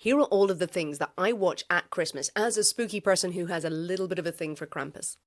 Here are all of the things that I watch at Christmas as a spooky person who has a little bit of a thing for Krampus.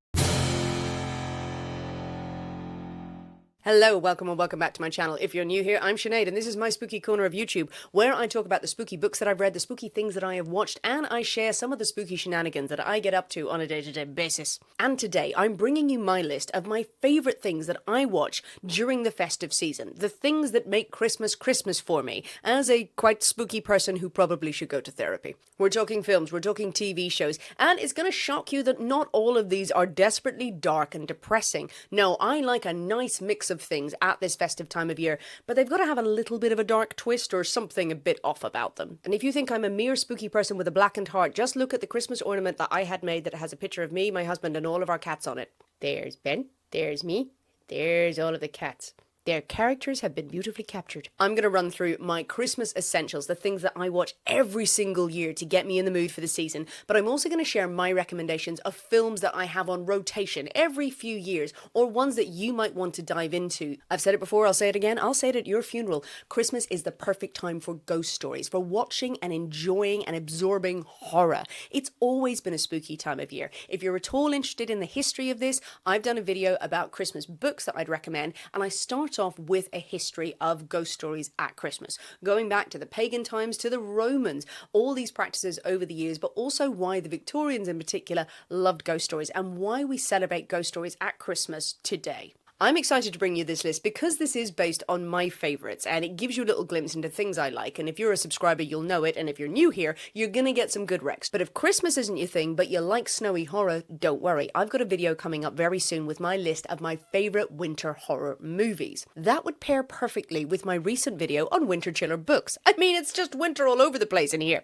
Hello, welcome and welcome back to my channel. If you're new here, I'm Sinead and this is my spooky corner of YouTube, where I talk about the spooky books that I've read, the spooky things that I have watched, and I share some of the spooky shenanigans that I get up to on a day-to-day basis. And today, I'm bringing you my list of my favourite things that I watch during the festive season. The things that make Christmas Christmas for me, as a quite spooky person who probably should go to therapy. We're talking films, we're talking TV shows, and it's going to shock you that not all of these are desperately dark and depressing. No, I like a nice mix of things at this festive time of year, but they've got to have a little bit of a dark twist or something a bit off about them. And if you think I'm a mere spooky person with a blackened heart, just look at the Christmas ornament that I had made that has a picture of me, my husband, and all of our cats on it. There's Ben, there's me, there's all of the cats. Their characters have been beautifully captured. I'm going to run through my Christmas essentials, the things that I watch every single year to get me in the mood for the season, but I'm also going to share my recommendations of films that I have on rotation every few years, or ones that you might want to dive into. I've said it before, I'll say it again, I'll say it at your funeral. Christmas is the perfect time for ghost stories, for watching and enjoying and absorbing horror. It's always been a spooky time of year. If you're at all interested in the history of this, I've done a video about Christmas books that I'd recommend, and I start off with a history of ghost stories at Christmas, going back to the pagan times, to the Romans, all these practices over the years, but also why the Victorians in particular loved ghost stories and why we celebrate ghost stories at Christmas today. I'm excited to bring you this list because this is based on my favourites and it gives you a little glimpse into things I like, and if you're a subscriber you'll know it, and if you're new here you're gonna get some good recs. But if Christmas isn't your thing but you like snowy horror, don't worry, I've got a video coming up very soon with my list of my favourite winter horror movies. That would pair perfectly with my recent video on winter chiller books. I mean, it's just winter all over the place in here.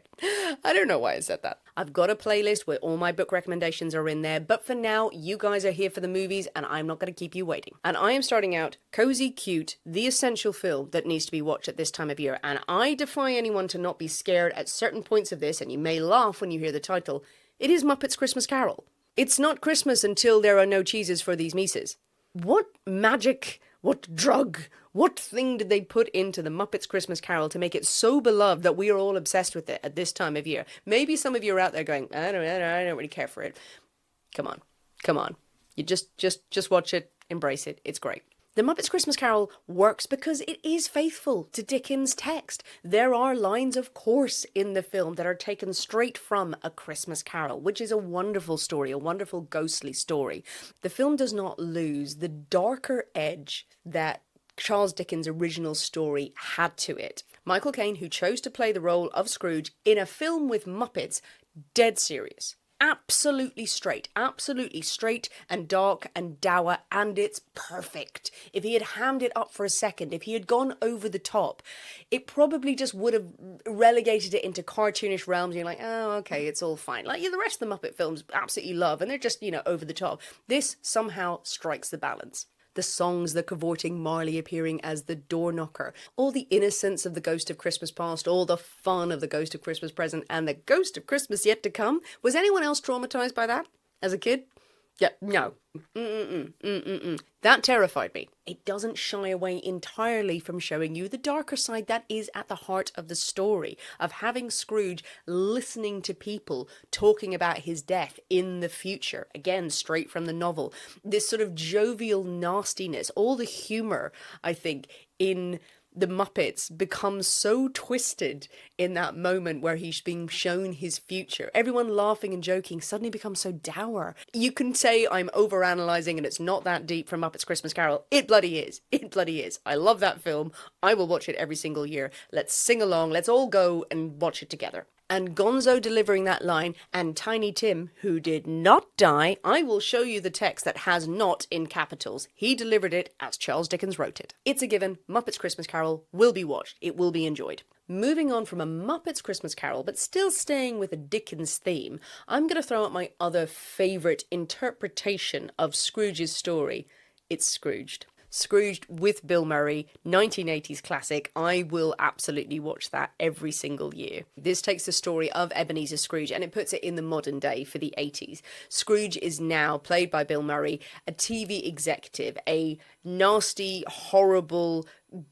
I don't know why I said that. I've got a playlist where all my book recommendations are in there, but for now you guys are here for the movies and I'm not going to keep you waiting. And I am starting out cozy, cute, the essential film that needs to be watched at this time of year. And I defy anyone to not be scared at certain points of this, and you may laugh when you hear the title. It is Muppet's Christmas Carol. It's not Christmas until there are no cheeses for these mices. What magic, what drug, what thing did they put into the Muppets Christmas Carol to make it so beloved that we are all obsessed with it at this time of year? Maybe some of you are out there going, I don't really care for it. Come on. You just watch it. Embrace it. It's great. The Muppets Christmas Carol works because it is faithful to Dickens' text. There are lines, of course, in the film that are taken straight from A Christmas Carol, which is a wonderful story, a wonderful ghostly story. The film does not lose the darker edge that Charles Dickens' original story had to it. Michael Caine, who chose to play the role of Scrooge in a film with Muppets, dead serious. Absolutely straight and dark and dour, and it's perfect. If he had hammed it up for a second, if he had gone over the top, it probably just would have relegated it into cartoonish realms. You're like, oh, okay, it's all fine. Like, the rest of the Muppet films absolutely love, and they're just, over the top. This somehow strikes the balance. The songs, the cavorting Marley appearing as the door knocker, all the innocence of the Ghost of Christmas Past, all the fun of the Ghost of Christmas Present, and the Ghost of Christmas Yet to Come. Was anyone else traumatized by that as a kid? Yeah, no. That terrified me. It doesn't shy away entirely from showing you the darker side that is at the heart of the story, of having Scrooge listening to people talking about his death in the future. Again, straight from the novel. This sort of jovial nastiness, all the humour, I think, in the Muppets becomes so twisted in that moment where he's being shown his future. Everyone laughing and joking suddenly becomes so dour. You can say I'm overanalyzing and it's not that deep from Muppets Christmas Carol. It bloody is. It bloody is. I love that film. I will watch it every single year. Let's sing along. Let's all go and watch it together. And Gonzo delivering that line, and Tiny Tim, who did not die, I will show you the text that has not in capitals. He delivered it as Charles Dickens wrote it. It's a given. Muppets Christmas Carol will be watched. It will be enjoyed. Moving on from a Muppets Christmas Carol, but still staying with a Dickens theme, I'm going to throw out my other favourite interpretation of Scrooge's story. It's Scrooged. Scrooged with Bill Murray, 1980s classic. I will absolutely watch that every single year. This takes the story of Ebenezer Scrooge and it puts it in the modern day for the 80s. Scrooge is now, played by Bill Murray, a TV executive, a nasty, horrible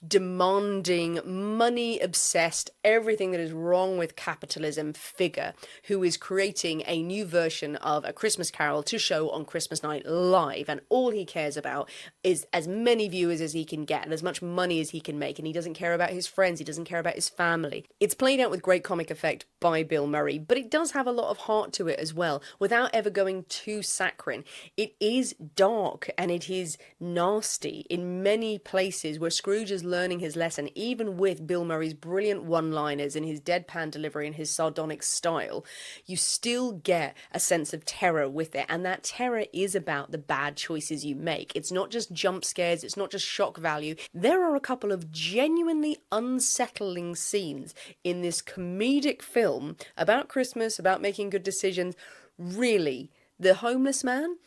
demanding, money-obsessed, everything that is wrong with capitalism figure who is creating a new version of A Christmas Carol to show on Christmas night live. And all he cares about is as many viewers as he can get and as much money as he can make. And he doesn't care about his friends. He doesn't care about his family. It's played out with great comic effect by Bill Murray, but it does have a lot of heart to it as well, without ever going too saccharine. It is dark and it is nasty in many places where Scrooge is learning his lesson, even with Bill Murray's brilliant one-liners and his deadpan delivery and his sardonic style. You still get a sense of terror with it, and that terror is about the bad choices you make. It's not just jump scares, it's not just shock value. There are a couple of genuinely unsettling scenes in this comedic film about Christmas, about making good decisions. Really, the homeless man,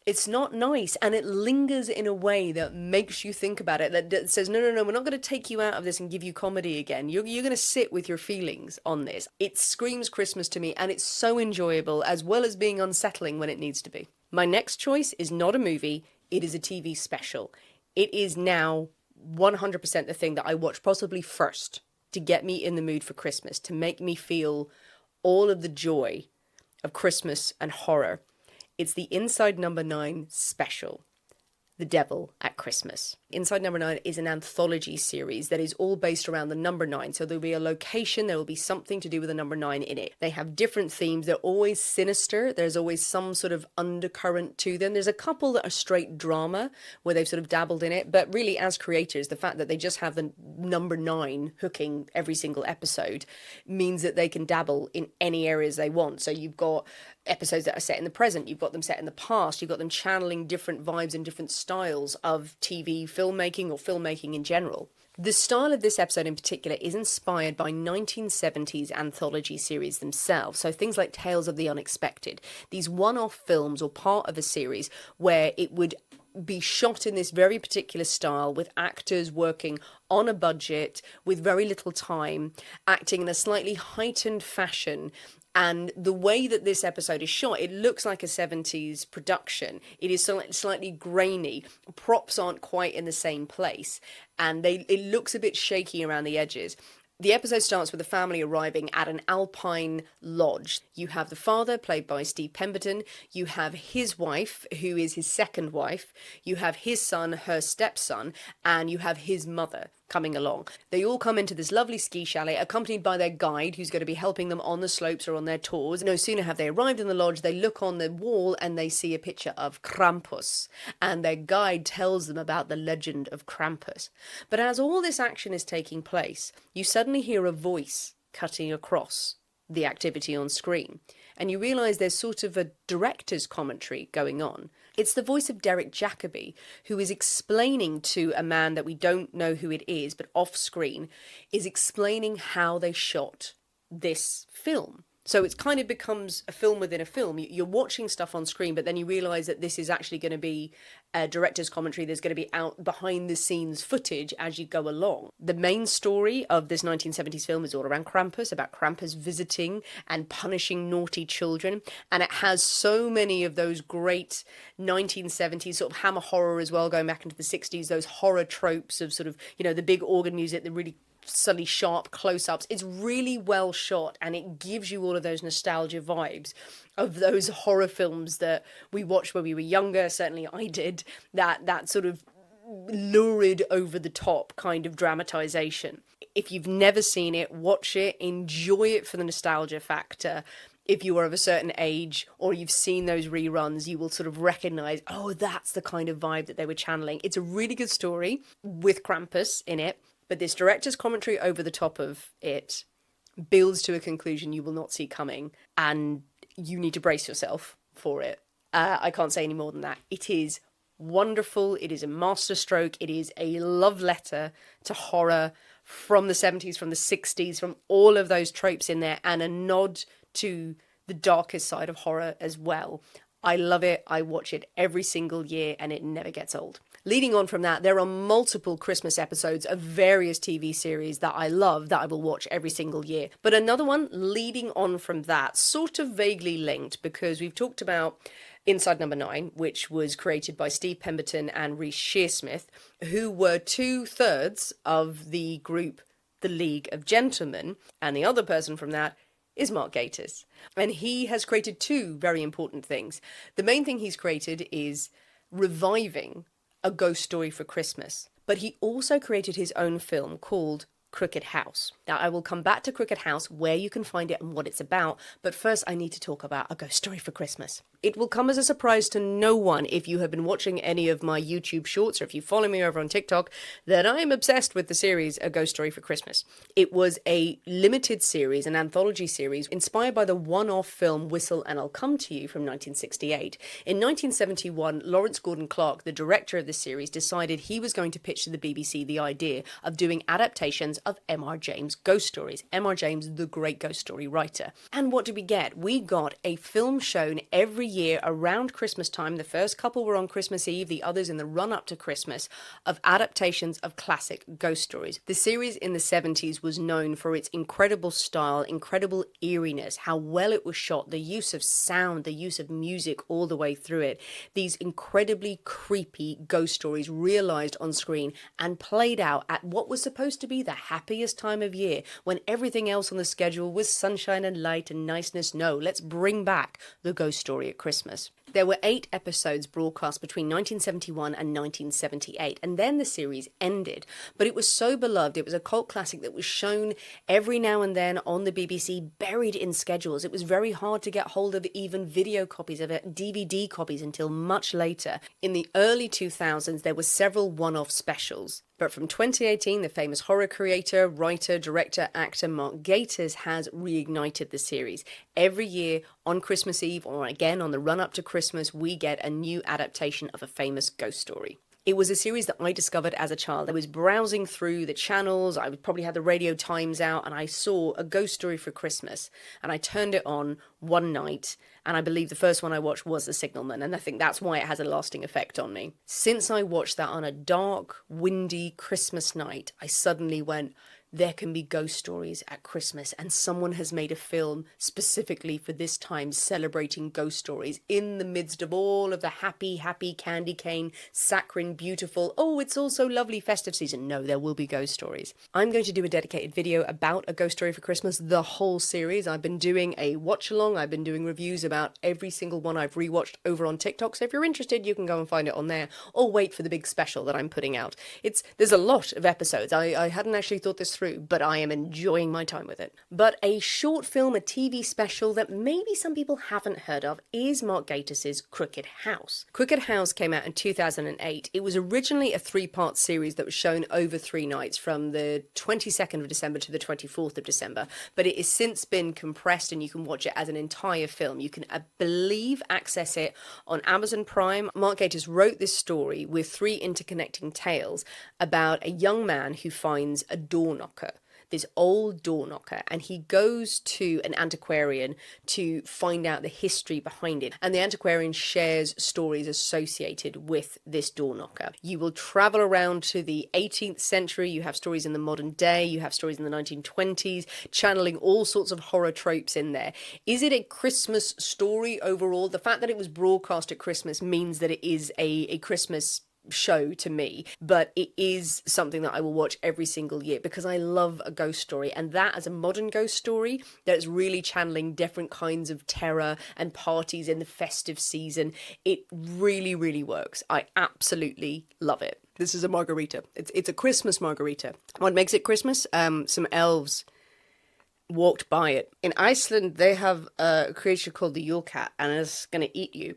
it's not nice, and it lingers in a way that makes you think about it, that says, no, we're not going to take you out of this and give you comedy again. You're going to sit with your feelings on this. It screams Christmas to me, and it's so enjoyable, as well as being unsettling when it needs to be. My next choice is not a movie, it is a TV special. It is now 100% the thing that I watch possibly first to get me in the mood for Christmas, to make me feel all of the joy of Christmas and horror. It's the Inside Number 9 special, The Devil at Christmas. Inside Number 9 is an anthology series that is all based around the number 9. So there'll be a location, there will be something to do with the number 9 in it. They have different themes. They're always sinister. There's always some sort of undercurrent to them. There's a couple that are straight drama where they've sort of dabbled in it. But really, as creators, the fact that they just have the number 9 hooking every single episode means that they can dabble in any areas they want. So you've got episodes that are set in the present, you've got them set in the past, you've got them channeling different vibes and different styles of TV filmmaking or filmmaking in general. The style of this episode in particular is inspired by 1970s anthology series themselves. So things like Tales of the Unexpected, these one-off films or part of a series where it would be shot in this very particular style with actors working on a budget with very little time, acting in a slightly heightened fashion. And the way that this episode is shot, it looks like a 70s production. It is slightly grainy. Props aren't quite in the same place. And it looks a bit shaky around the edges. The episode starts with the family arriving at an alpine lodge. You have the father, played by Steve Pemberton. You have his wife, who is his second wife. You have his son, her stepson, and you have his mother coming along. They all come into this lovely ski chalet, accompanied by their guide, who's going to be helping them on the slopes or on their tours. No sooner have they arrived in the lodge, they look on the wall and they see a picture of Krampus. And their guide tells them about the legend of Krampus. But as all this action is taking place, you suddenly hear a voice cutting across the activity on screen. And you realise there's sort of a director's commentary going on. It's the voice of Derek Jacobi, who is explaining to a man that we don't know who it is, but off screen, is explaining how they shot this film. So it kind of becomes a film within a film. You're watching stuff on screen, but then you realise that this is actually going to be a director's commentary. There's going to be out behind the scenes footage as you go along. The main story of this 1970s film is all around Krampus, about Krampus visiting and punishing naughty children. And it has so many of those great 1970s sort of hammer horror as well, going back into the 60s, those horror tropes of sort of, you know, the big organ music, the really suddenly sharp close-ups. It's really well shot, and it gives you all of those nostalgia vibes of those horror films that we watched when we were younger. Certainly I did. That sort of lurid, over-the-top kind of dramatization. If you've never seen it, watch it, enjoy it for the nostalgia factor. If you are of a certain age or you've seen those reruns, you will sort of recognize, oh, that's the kind of vibe that they were channeling. It's a really good story with Krampus in it. But this director's commentary over the top of it builds to a conclusion you will not see coming, and you need to brace yourself for it. I can't say any more than that. It is wonderful. It is a masterstroke. It is a love letter to horror from the 70s, from the 60s, from all of those tropes in there, and a nod to the darkest side of horror as well. I love it. I watch it every single year, and it never gets old. Leading on from that, there are multiple Christmas episodes of various TV series that I love, that I will watch every single year. But another one leading on from that, sort of vaguely linked, because we've talked about Inside Number 9, which was created by Steve Pemberton and Reece Shearsmith, who were 2/3 of the group The League of Gentlemen, and the other person from that is Mark Gatiss. And he has created two very important things. The main thing he's created is reviving A Ghost Story for Christmas, but he also created his own film called Crooked House. Now, I will come back to Crooked House, where you can find it and what it's about, but first I need to talk about A Ghost Story for Christmas. It will come as a surprise to no one if you have been watching any of my YouTube shorts or if you follow me over on TikTok that I am obsessed with the series A Ghost Story for Christmas. It was a limited series, an anthology series, inspired by the one-off film Whistle and I'll Come to You from 1968. In 1971, Lawrence Gordon Clark, the director of the series, decided he was going to pitch to the BBC the idea of doing adaptations of M.R. James' ghost stories. M.R. James, the great ghost story writer. And what did we get? We got a film shown every year around Christmas time. The first couple were on Christmas Eve, the others in the run-up to Christmas, of adaptations of classic ghost stories. The series in the 70s was known for its incredible style, incredible eeriness, how well it was shot, the use of sound, the use of music all the way through it. These incredibly creepy ghost stories realized on screen and played out at what was supposed to be the happiest time of year, when everything else on the schedule was sunshine and light and niceness. No, let's bring back the ghost story at Christmas. There were 8 episodes broadcast between 1971 and 1978, and then the series ended. But it was so beloved, it was a cult classic that was shown every now and then on the BBC, buried in schedules. It was very hard to get hold of even video copies of it, DVD copies, until much later. In the early 2000s, there were several one-off specials. But from 2018, the famous horror creator, writer, director, actor Mark Gatiss has reignited the series. Every year on Christmas Eve, or again on the run-up to Christmas, we get a new adaptation of a famous ghost story. It was a series that I discovered as a child. I was browsing through the channels, I probably had the Radio Times out, and I saw A Ghost Story for Christmas. And I turned it on one night, and I believe the first one I watched was The Signalman, and I think that's why it has a lasting effect on me. Since I watched that on a dark, windy Christmas night, I suddenly went, there can be ghost stories at Christmas, and someone has made a film specifically for this time celebrating ghost stories in the midst of all of the happy, happy candy cane, saccharine, beautiful, oh, it's all so lovely festive season. No, there will be ghost stories. I'm going to do a dedicated video about A Ghost Story for Christmas, the whole series. I've been doing a watch along, I've been doing reviews about every single one I've rewatched over on TikTok, so if you're interested, you can go and find it on there, or wait for the big special that I'm putting out. There's a lot of episodes. I hadn't actually thought this through, but I am enjoying my time with it. But a short film, a TV special that maybe some people haven't heard of is Mark Gatiss's Crooked House. Crooked House came out in 2008. It was originally a 3-part series that was shown over 3 nights from the 22nd of December to the 24th of December, but it has since been compressed and you can watch it as an entire film. You can, I believe, access it on Amazon Prime. Mark Gatiss wrote this story with 3 interconnecting tales about a young man who finds a door knocker, this old door knocker, and he goes to an antiquarian to find out the history behind it, and the antiquarian shares stories associated with this door knocker. You will travel around to the 18th century, you have stories in the modern day, you have stories in the 1920s, channeling all sorts of horror tropes in there. Is it a Christmas story overall? The fact that it was broadcast at Christmas means that it is a Christmas show to me, but it is something that I will watch every single year because I love a ghost story, and that as a modern ghost story that's really channeling different kinds of terror and parties in the festive season, it really, really works. I absolutely love it. This is a margarita. It's a Christmas margarita. What makes it Christmas? Some elves walked by it. In Iceland, they have a creature called the Yule Cat, and it's gonna eat you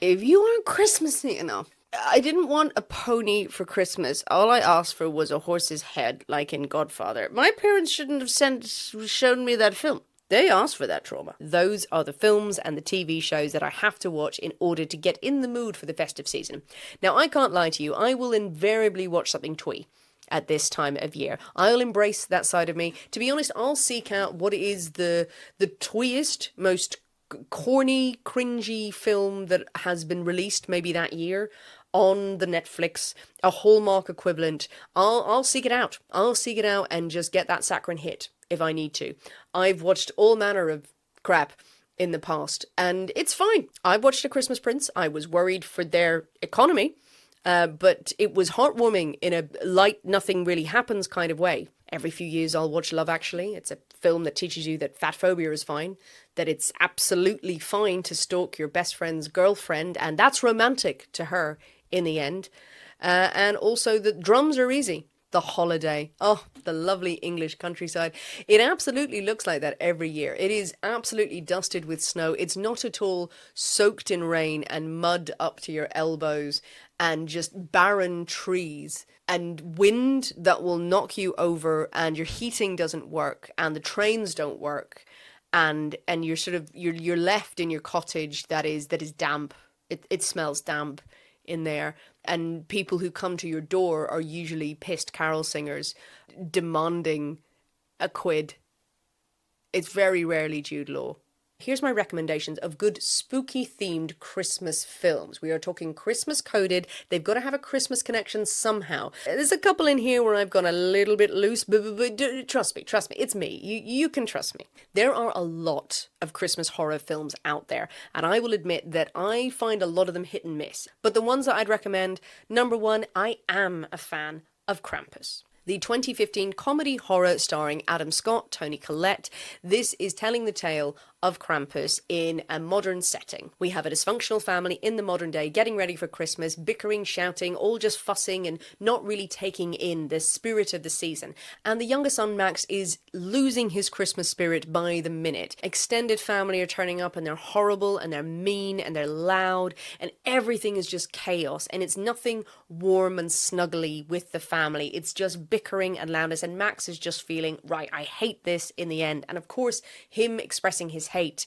if you aren't Christmassy enough. I didn't want a pony for Christmas. All I asked for was a horse's head, like in Godfather. My parents shouldn't have shown me that film. They asked for that trauma. Those are the films and the TV shows that I have to watch in order to get in the mood for the festive season. Now, I can't lie to you. I will invariably watch something twee at this time of year. I'll embrace that side of me. To be honest, I'll seek out what is the tweest, most corny, cringy film that has been released maybe that year on the Netflix, a Hallmark equivalent. I'll seek it out. I'll seek it out and just get that saccharine hit if I need to. I've watched all manner of crap in the past, and it's fine. I watched A Christmas Prince. I was worried for their economy, but it was heartwarming in a light, nothing really happens kind of way. Every few years I'll watch Love Actually. It's a film that teaches you that fat phobia is fine, that it's absolutely fine to stalk your best friend's girlfriend, and that's romantic to her in the end. And also that drums are easy. The Holiday. Oh, the lovely English countryside. It absolutely looks like that every year. It is absolutely dusted with snow. It's not at all soaked in rain and mud up to your elbows and just barren trees and wind that will knock you over, and your heating doesn't work and the trains don't work, and you're left in your cottage that is damp. It smells damp in there, and people who come to your door are usually pissed carol singers demanding a quid. It's very rarely Jude Law. Here's my recommendations of good spooky themed Christmas films. We are talking Christmas coded. They've got to have a Christmas connection somehow. There's a couple in here where I've gone a little bit loose, but trust me, it's me. You can trust me. There are a lot of Christmas horror films out there, and I will admit that I find a lot of them hit and miss. But the ones that I'd recommend, number one, I am a fan of Krampus. The 2015 comedy horror starring Adam Scott, Toni Collette. This is telling the tale of Krampus in a modern setting. We have a dysfunctional family in the modern day getting ready for Christmas, bickering, shouting, all just fussing and not really taking in the spirit of the season. And the younger son, Max, is losing his Christmas spirit by the minute. Extended family are turning up and they're horrible and they're mean and they're loud and everything is just chaos, and it's nothing warm and snuggly with the family. It's just bickering and loudness, and Max is just feeling, right, I hate this in the end. And of course, him expressing his hate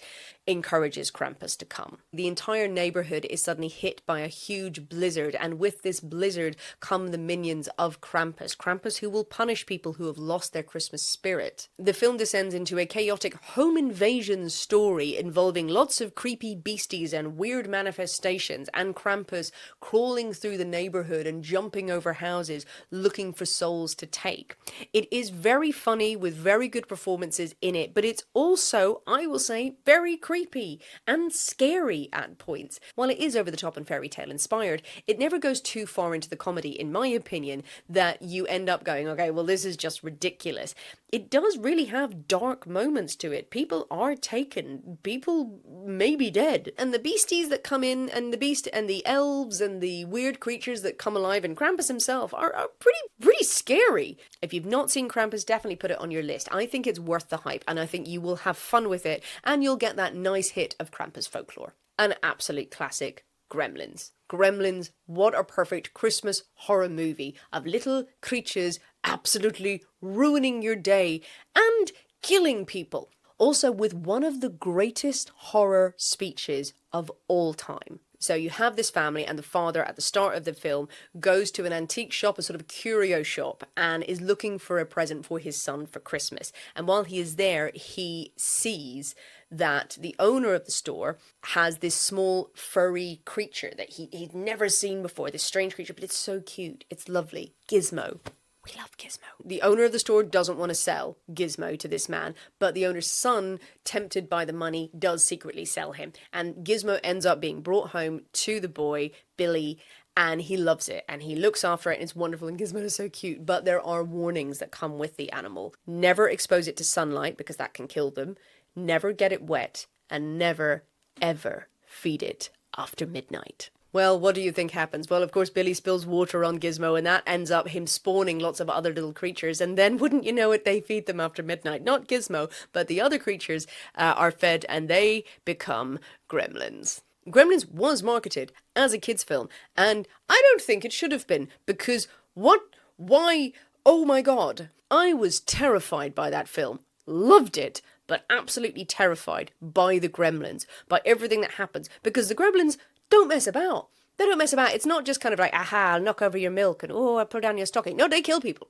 encourages Krampus to come. The entire neighborhood is suddenly hit by a huge blizzard, and with this blizzard come the minions of Krampus. Krampus who will punish people who have lost their Christmas spirit. The film descends into a chaotic home invasion story involving lots of creepy beasties and weird manifestations, and Krampus crawling through the neighborhood and jumping over houses looking for souls to take. It is very funny with very good performances in it, but it's also, I will say, very creepy and scary at points. While it is over the top and fairy tale inspired, it never goes too far into the comedy, in my opinion, that you end up going, okay, well, this is just ridiculous. It does really have dark moments to it. People are taken. People may be dead. And the beasties that come in, and the elves and the weird creatures that come alive, and Krampus himself are pretty scary. If you've not seen Krampus, definitely put it on your list. I think it's worth the hype, and I think you will have fun with it, and you'll get that nice hit of Krampus folklore. An absolute classic, Gremlins. Gremlins, what a perfect Christmas horror movie of little creatures absolutely ruining your day and killing people. Also with one of the greatest horror speeches of all time. So you have this family, and the father at the start of the film goes to an antique shop, a sort of curio shop, and is looking for a present for his son for Christmas. And while he is there, he sees that the owner of the store has this small furry creature that he'd never seen before, this strange creature, but it's so cute. It's lovely. Gizmo. We love Gizmo. The owner of the store doesn't want to sell Gizmo to this man, but the owner's son, tempted by the money, does secretly sell him. And Gizmo ends up being brought home to the boy, Billy, and he loves it, and he looks after it, and it's wonderful, and Gizmo is so cute. But there are warnings that come with the animal. Never expose it to sunlight, because that can kill them. Never get it wet, and never, ever feed it after midnight. Well, what do you think happens? Well, of course, Billy spills water on Gizmo, and that ends up him spawning lots of other little creatures. And then, wouldn't you know it, they feed them after midnight. Not Gizmo, but the other creatures are fed, and they become Gremlins. Gremlins was marketed as a kids' film, and I don't think it should have been, because why, oh my god. I was terrified by that film. Loved it, but absolutely terrified by the Gremlins, by everything that happens, because the Gremlins don't mess about. They don't mess about. It's not just kind of like, aha, I'll knock over your milk and, oh, I'll pull down your stocking. No, they kill people.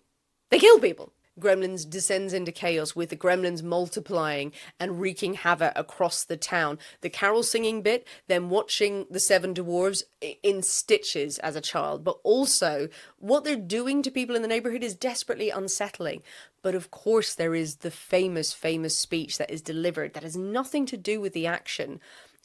They kill people. Gremlins descends into chaos with the gremlins multiplying and wreaking havoc across the town. The carol singing bit, then watching the seven dwarves in stitches as a child, but also what they're doing to people in the neighborhood is desperately unsettling. But of course, there is the famous, famous speech that is delivered that has nothing to do with the action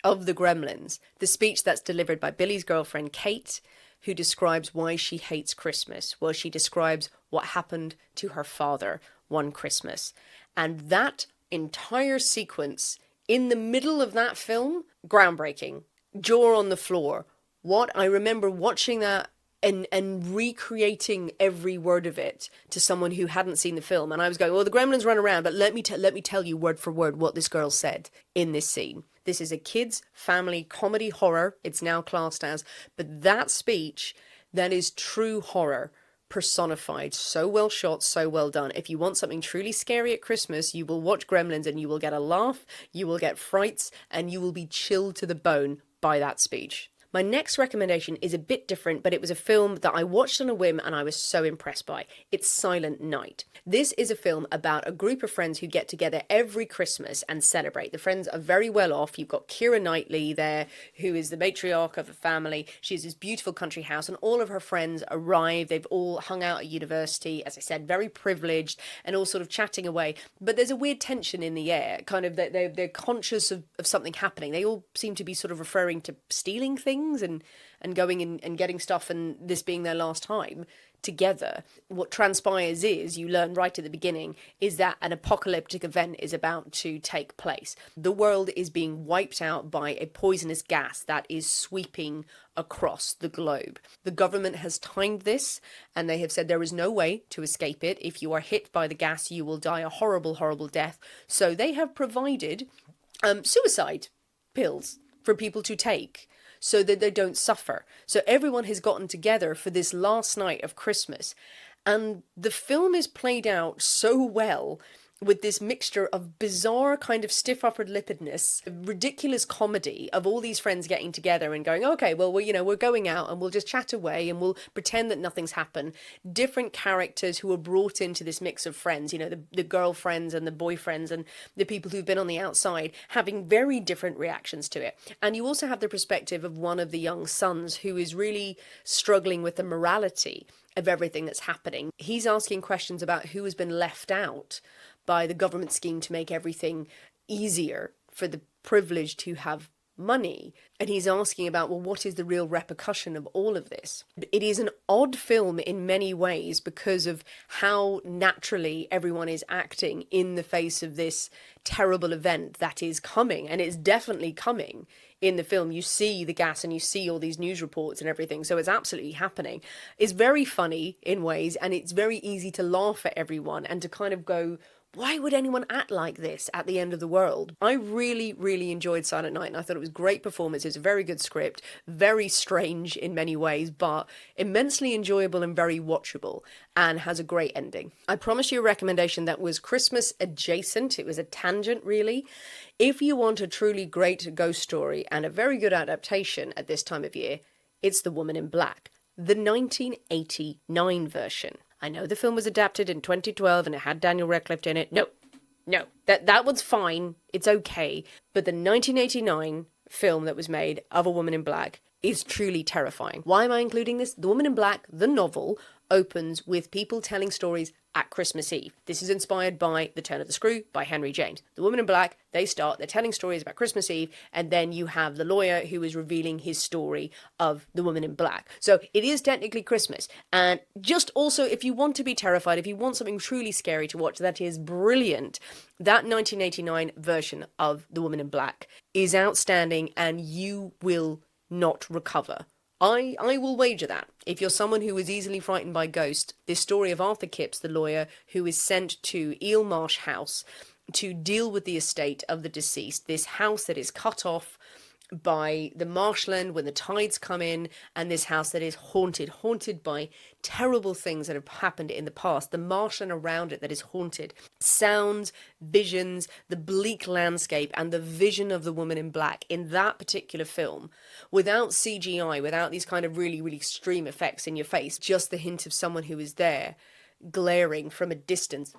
of the gremlins. The speech that's delivered by Billy's girlfriend, Kate, who describes why she hates Christmas. Well, she describes what happened to her father one Christmas. And that entire sequence in the middle of that film, groundbreaking. Jaw on the floor. What I remember watching that and recreating every word of it to someone who hadn't seen the film. And I was going, well, the gremlins run around, but let me tell you word for word what this girl said in this scene. This is a kids' family comedy horror, it's now classed as, but that speech, that is true horror personified, so well shot, so well done. If you want something truly scary at Christmas, you will watch Gremlins and you will get a laugh, you will get frights, and you will be chilled to the bone by that speech. My next recommendation is a bit different, but it was a film that I watched on a whim and I was so impressed by. It's Silent Night. This is a film about a group of friends who get together every Christmas and celebrate. The friends are very well off. You've got Keira Knightley there, who is the matriarch of the family. She has this beautiful country house and all of her friends arrive. They've all hung out at university, as I said, very privileged and all sort of chatting away. But there's a weird tension in the air, kind of that they're conscious of something happening. They all seem to be sort of referring to stealing things and going and getting stuff, and this being their last time together. What transpires is, you learn right at the beginning, is that an apocalyptic event is about to take place. The world is being wiped out by a poisonous gas that is sweeping across the globe. The government has timed this, and they have said there is no way to escape it. If you are hit by the gas, you will die a horrible, horrible death. So they have provided suicide pills for people to take, so that they don't suffer. So everyone has gotten together for this last night of Christmas. And the film is played out so well with this mixture of bizarre kind of stiff upper lippedness, ridiculous comedy of all these friends getting together and going, okay, well, we're going out and we'll just chat away and we'll pretend that nothing's happened. Different characters who are brought into this mix of friends, the girlfriends and the boyfriends and the people who've been on the outside, having very different reactions to it. And you also have the perspective of one of the young sons who is really struggling with the morality of everything that's happening. He's asking questions about who has been left out by the government scheme to make everything easier for the privileged who have money. And he's asking about, well, what is the real repercussion of all of this? It is an odd film in many ways because of how naturally everyone is acting in the face of this terrible event that is coming. And it's definitely coming in the film. You see the gas and you see all these news reports and everything. So it's absolutely happening. It's very funny in ways, and it's very easy to laugh at everyone and to kind of go, why would anyone act like this at the end of the world? I really, really enjoyed Silent Night, and I thought it was great performance. It's a very good script, very strange in many ways, but immensely enjoyable and very watchable, and has a great ending. I promised you a recommendation that was Christmas adjacent. It was a tangent, really. If you want a truly great ghost story and a very good adaptation at this time of year, it's The Woman in Black, the 1989 version. I know the film was adapted in 2012 and it had Daniel Radcliffe in it. No, that one's fine. It's okay. But the 1989 film that was made of A Woman in Black is truly terrifying. Why am I including this? The Woman in Black, the novel, opens with people telling stories at Christmas Eve. This is inspired by The Turn of the Screw by Henry James. The Woman in Black, they're telling stories about Christmas Eve, and then you have the lawyer who is revealing his story of the Woman in Black. So it is technically Christmas. And just also, if you want to be terrified, if you want something truly scary to watch, that is brilliant. That 1989 version of The Woman in Black is outstanding, and you will not recover. I will wager that. If you're someone who is easily frightened by ghosts, this story of Arthur Kipps, the lawyer, who is sent to Eel Marsh House to deal with the estate of the deceased, this house that is cut off by the marshland when the tides come in, and this house that is haunted by terrible things that have happened in the past, the marshland around it that is haunted, sounds, visions, the bleak landscape, and the vision of the Woman in Black in that particular film, without CGI, without these kind of really, really extreme effects in your face, just the hint of someone who is there. glaring from a distance.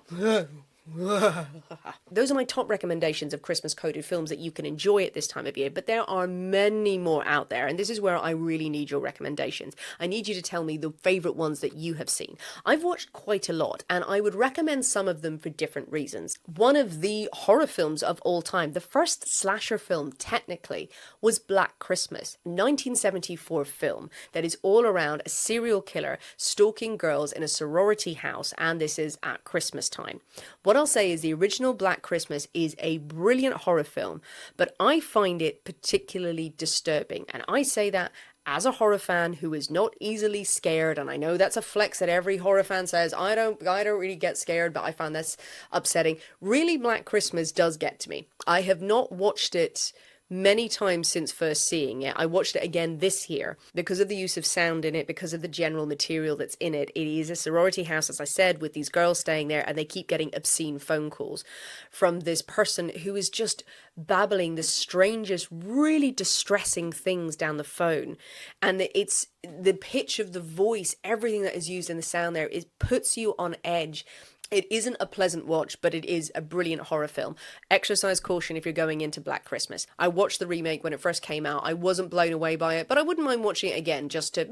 Those are my top recommendations of Christmas coded films that you can enjoy at this time of year, but there are many more out there, and this is where I really need your recommendations. I need you to tell me the favourite ones that you have seen. I've watched quite a lot, and I would recommend some of them for different reasons. One of the horror films of all time, the first slasher film technically, was Black Christmas, a 1974 film that is all around a serial killer stalking girls in a sorority house, and this is at Christmas time. What I'll say is the original Black Christmas is a brilliant horror film, but I find it particularly disturbing. And I say that as a horror fan who is not easily scared, and I know that's a flex that every horror fan says, I don't really get scared, but I find that's upsetting. Really, Black Christmas does get to me. I have not watched it many times since first seeing it. I watched it again this year because of the use of sound in it, because of the general material that's in it. It is a sorority house, as I said, with these girls staying there, and they keep getting obscene phone calls from this person who is just babbling the strangest, really distressing things down the phone. And it's the pitch of the voice, everything that is used in the sound there, it puts you on edge. It isn't a pleasant watch, but it is a brilliant horror film. Exercise caution if you're going into Black Christmas. I watched the remake when it first came out. I wasn't blown away by it, but I wouldn't mind watching it again just to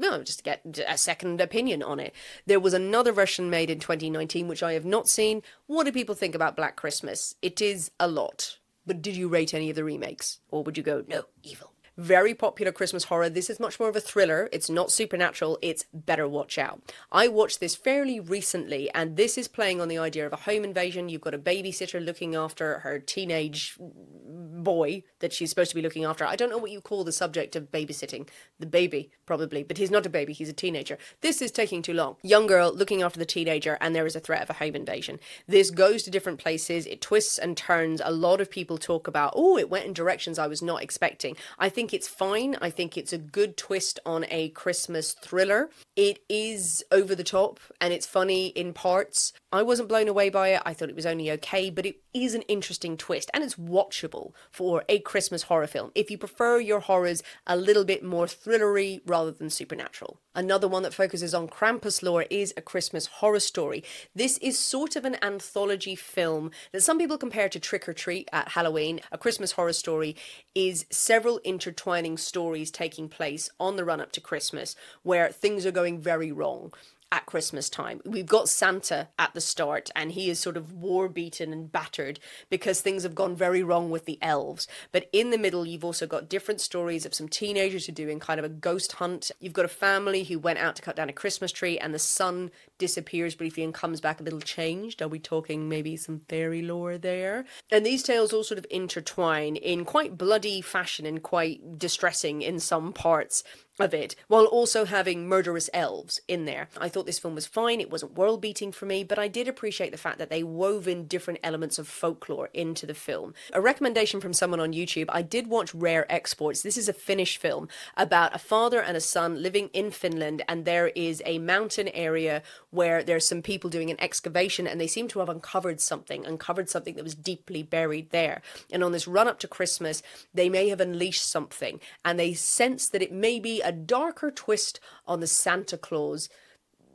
get a second opinion on it. There was another version made in 2019, which I have not seen. What do people think about Black Christmas? It is a lot. But did you rate any of the remakes? Or would you go, no, evil? Very popular Christmas horror. This is much more of a thriller. It's not supernatural. It's Better Watch Out. I watched this fairly recently, and this is playing on the idea of a home invasion. You've got a babysitter looking after her teenage boy that she's supposed to be looking after. I don't know what you call the subject of babysitting. The baby, probably. But he's not a baby. He's a teenager. This is taking too long. Young girl looking after the teenager, and there is a threat of a home invasion. This goes to different places. It twists and turns. A lot of people talk about, oh, it went in directions I was not expecting. I think it's fine. I think it's a good twist on a Christmas thriller. It is over the top and it's funny in parts. I wasn't blown away by it. I thought it was only okay, but it is an interesting twist and it's watchable for a Christmas horror film if you prefer your horrors a little bit more thrillery rather than supernatural. Another one that focuses on Krampus lore is A Christmas Horror Story. This is sort of an anthology film that some people compare to Trick or Treat at Halloween. A Christmas Horror Story is several intertwining stories taking place on the run-up to Christmas where things are going very wrong at Christmas time. We've got Santa at the start and he is sort of war-beaten and battered because things have gone very wrong with the elves. But in the middle, you've also got different stories of some teenagers who are doing kind of a ghost hunt. You've got a family who went out to cut down a Christmas tree and the son disappears briefly and comes back a little changed. Are we talking maybe some fairy lore there? And these tales all sort of intertwine in quite bloody fashion and quite distressing in some parts of it, while also having murderous elves in there. I thought this film was fine. It wasn't world beating for me, but I did appreciate the fact that they wove in different elements of folklore into the film. A recommendation from someone on YouTube, I did watch Rare Exports. This is a Finnish film about a father and a son living in Finland, and there is a mountain area where there's some people doing an excavation and they seem to have uncovered something that was deeply buried there. And on this run up to Christmas, they may have unleashed something and they sense that it may be a darker twist on the Santa Claus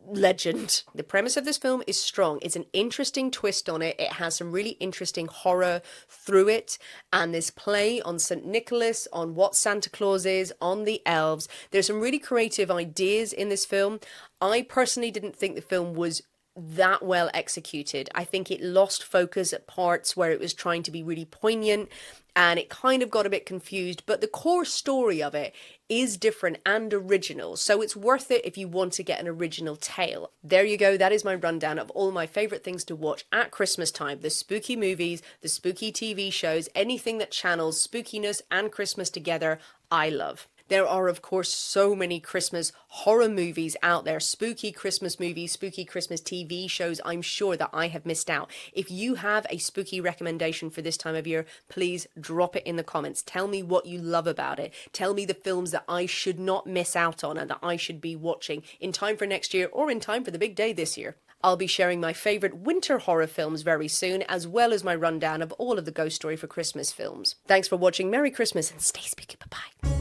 legend. The premise of this film is strong. It's an interesting twist on it. It has some really interesting horror through it. And this play on St. Nicholas, on what Santa Claus is, on the elves. There's some really creative ideas in this film. I personally didn't think the film was that well executed. I think it lost focus at parts where it was trying to be really poignant and it kind of got a bit confused, but the core story of it is different and original, so it's worth it if you want to get an original tale. There you go, that is my rundown of all my favourite things to watch at Christmas time. The spooky movies, the spooky TV shows, anything that channels spookiness and Christmas together, I love. There are, of course, so many Christmas horror movies out there, spooky Christmas movies, spooky Christmas TV shows. I'm sure that I have missed out. If you have a spooky recommendation for this time of year, please drop it in the comments. Tell me what you love about it. Tell me the films that I should not miss out on and that I should be watching in time for next year or in time for the big day this year. I'll be sharing my favourite winter horror films very soon, as well as my rundown of all of the Ghost Story for Christmas films. Thanks for watching. Merry Christmas and stay spooky. Bye-bye.